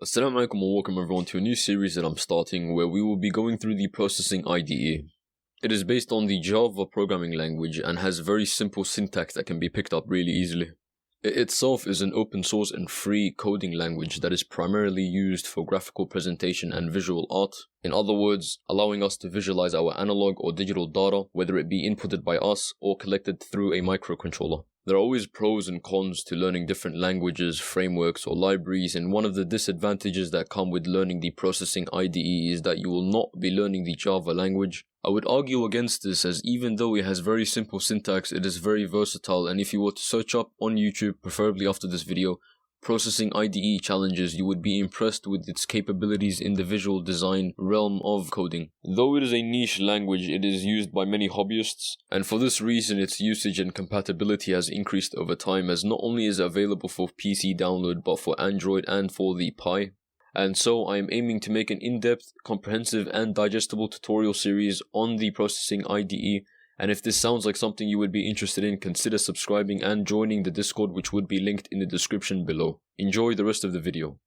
Assalamu alaikum and welcome everyone to a new series that I'm starting where we will be going through the Processing IDE. It is based on the Java programming language and has very simple syntax that can be picked up really easily. It itself is an open source and free coding language that is primarily used for graphical presentation and visual art. In other words, allowing us to visualize our analog or digital data, whether it be inputted by us or collected through a microcontroller. There are always pros and cons to learning different languages, frameworks, or libraries, and one of the disadvantages that come with learning the Processing IDE is that you will not be learning the Java language. I would argue against this, as even though it has very simple syntax, it is very versatile, and if you were to search up on YouTube, preferably after this video, Processing IDE challenges, you would be impressed with its capabilities in the visual design realm of coding. Though it is a niche language, it is used by many hobbyists, and for this reason its usage and compatibility has increased over time, as not only is it available for PC download but for Android and for the Pi. And so I am aiming to make an in-depth, comprehensive and digestible tutorial series on the Processing IDE. And if this sounds like something you would be interested in, consider subscribing and joining the Discord, which would be linked in the description below. Enjoy the rest of the video.